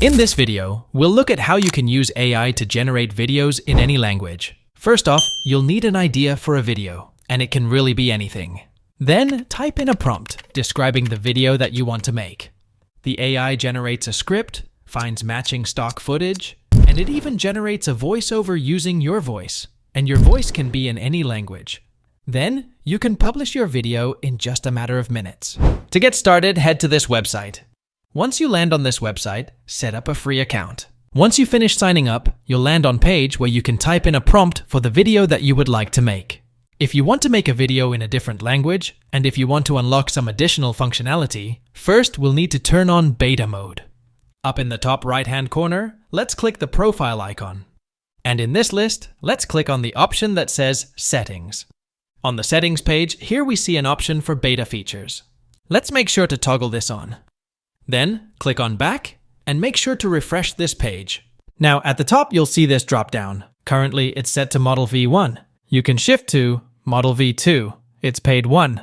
In this video, we'll look at how you can use AI to generate videos in any language. First off, you'll need an idea for a video, and it can really be anything. Then, type in a prompt describing the video that you want to make. The AI generates a script, finds matching stock footage, and it even generates a voiceover using your voice, and your voice can be in any language. Then, you can publish your video in just a matter of minutes. To get started, head to this website. Once you land on this website, set up a free account. Once you finish signing up, you'll land on a page where you can type in a prompt for the video that you would like to make. If you want to make a video in a different language, and if you want to unlock some additional functionality, first we'll need to turn on beta mode. Up in the top right-hand corner, let's click the profile icon. And in this list, let's click on the option that says Settings. On the settings page, here we see an option for beta features. Let's make sure to toggle this on. Then, click on Back, and make sure to refresh this page. Now, at the top, you'll see this drop-down. Currently, it's set to Model V1. You can shift to Model V2. It's paid 1.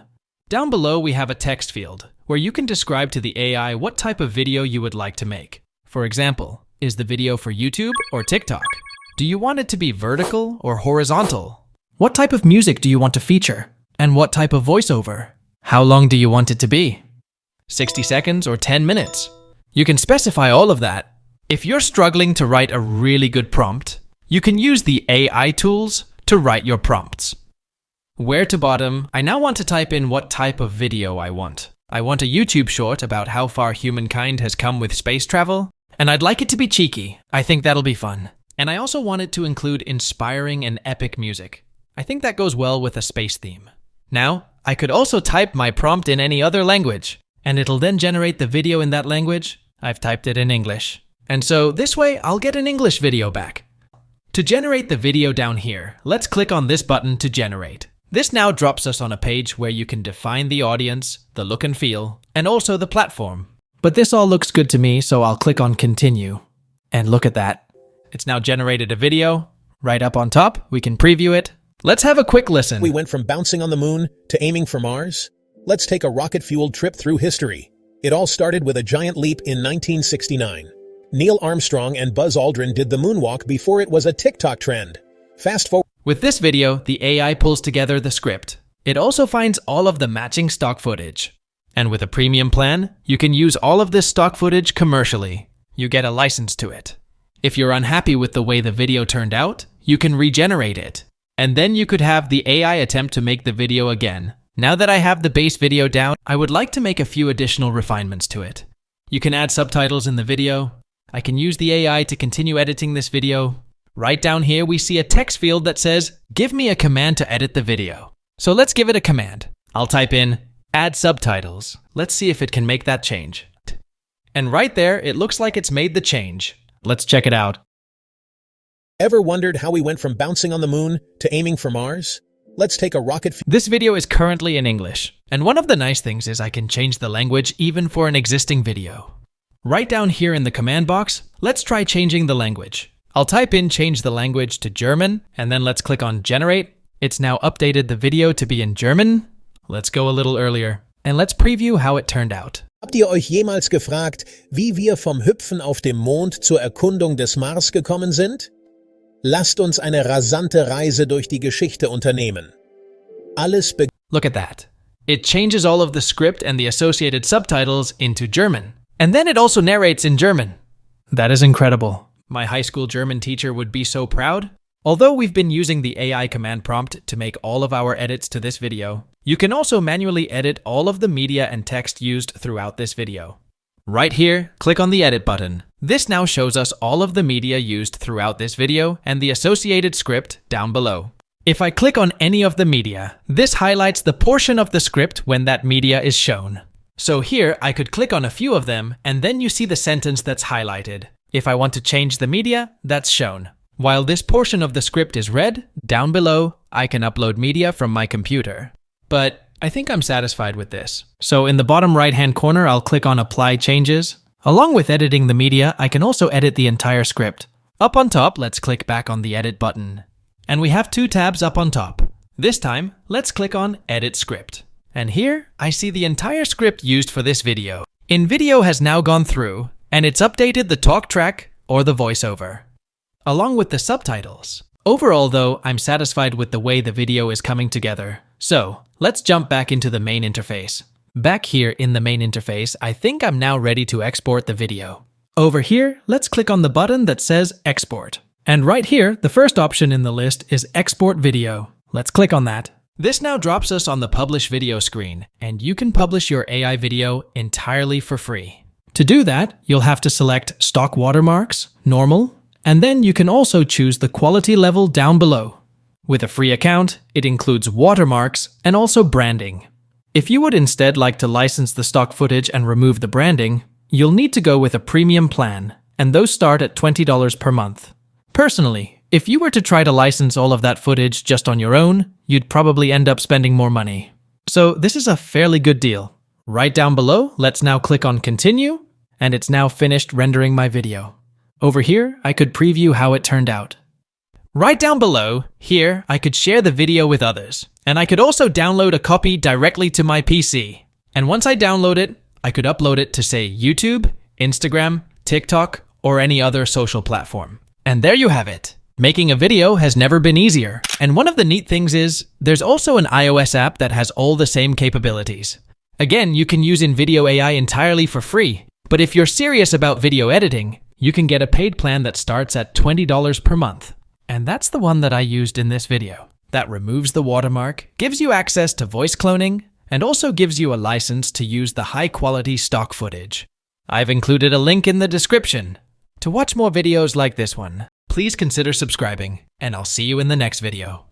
Down below, we have a text field, where you can describe to the AI what type of video you would like to make. For example, is the video for YouTube or TikTok? Do you want it to be vertical or horizontal? What type of music do you want to feature? And what type of voiceover? How long do you want it to be? 60 seconds or 10 minutes. You can specify all of that. If you're struggling to write a really good prompt, you can use the AI tools to write your prompts. Where to bottom, I now want to type in what type of video I want. I want a YouTube short about how far humankind has come with space travel, and I'd like it to be cheeky. I think that'll be fun. And I also want it to include inspiring and epic music. I think that goes well with a space theme. Now, I could also type my prompt in any other language, and it'll then generate the video in that language. I've typed it in English. And so this way, I'll get an English video back. To generate the video down here, let's click on this button to generate. This now drops us on a page where you can define the audience, the look and feel, and also the platform. But this all looks good to me, so I'll click on Continue. And look at that. It's now generated a video. Right up on top, we can preview it. Let's have a quick listen. We went from bouncing on the moon to aiming for Mars. Let's take a rocket-fueled trip through history. It all started with a giant leap in 1969. Neil Armstrong and Buzz Aldrin did the moonwalk before it was a TikTok trend. Fast forward. With this video, the AI pulls together the script. It also finds all of the matching stock footage. And with a premium plan, you can use all of this stock footage commercially. You get a license to it. If you're unhappy with the way the video turned out, you can regenerate it. And then you could have the AI attempt to make the video again. Now that I have the base video down, I would like to make a few additional refinements to it. You can add subtitles in the video. I can use the AI to continue editing this video. Right down here, we see a text field that says, give me a command to edit the video. So let's give it a command. I'll type in, add subtitles. Let's see if it can make that change. And right there, it looks like it's made the change. Let's check it out. Ever wondered how we went from bouncing on the moon to aiming for Mars? Let's take a rocket. This video is currently in English, and one of the nice things is I can change the language even for an existing video. Right down here in the command box, let's try changing the language. I'll type in change the language to German, and then let's click on generate. It's now updated the video to be in German. Let's go a little earlier, and let's preview how it turned out. Habt ihr euch jemals gefragt, wie wir vom Hüpfen auf dem Mond zur Erkundung des Mars gekommen sind? Lasst uns eine rasante Reise durch die Geschichte unternehmen. Look at that. It changes all of the script and the associated subtitles into German. And then it also narrates in German. That is incredible. My high school German teacher would be so proud. Although we've been using the AI command prompt to make all of our edits to this video, you can also manually edit all of the media and text used throughout this video. Right here, click on the edit button. This now shows us all of the media used throughout this video and the associated script down below. If I click on any of the media, this highlights the portion of the script when that media is shown. So here, I could click on a few of them, and then you see the sentence that's highlighted. If I want to change the media, that's shown. While this portion of the script is red, down below, I can upload media from my computer. But I think I'm satisfied with this. So in the bottom right-hand corner, I'll click on Apply Changes. Along with editing the media, I can also edit the entire script. Up on top, let's click back on the Edit button. And we have two tabs up on top. This time, let's click on Edit Script. And here, I see the entire script used for this video. Invideo has now gone through and it's updated the talk track or the voiceover, along with the subtitles. Overall though, I'm satisfied with the way the video is coming together. So, let's jump back into the main interface. Back here in the main interface, I think I'm now ready to export the video. Over here, let's click on the button that says Export. And right here, the first option in the list is Export Video. Let's click on that. This now drops us on the Publish Video screen, and you can publish your AI video entirely for free. To do that, you'll have to select Stock Watermarks, Normal, and then you can also choose the quality level down below. With a free account, it includes watermarks and also branding. If you would instead like to license the stock footage and remove the branding, you'll need to go with a premium plan, and those start at $20 per month. Personally, if you were to try to license all of that footage just on your own, you'd probably end up spending more money. So this is a fairly good deal. Right down below, let's now click on Continue, and it's now finished rendering my video. Over here, I could preview how it turned out. Right down below, here, I could share the video with others, and I could also download a copy directly to my PC. And once I download it, I could upload it to, say, YouTube, Instagram, TikTok, or any other social platform. And there you have it. Making a video has never been easier. And one of the neat things is, there's also an iOS app that has all the same capabilities. Again, you can use Invideo AI entirely for free, but if you're serious about video editing, you can get a paid plan that starts at $20 per month. And that's the one that I used in this video. That removes the watermark, gives you access to voice cloning, and also gives you a license to use the high-quality stock footage. I've included a link in the description. To watch more videos like this one, please consider subscribing, and I'll see you in the next video.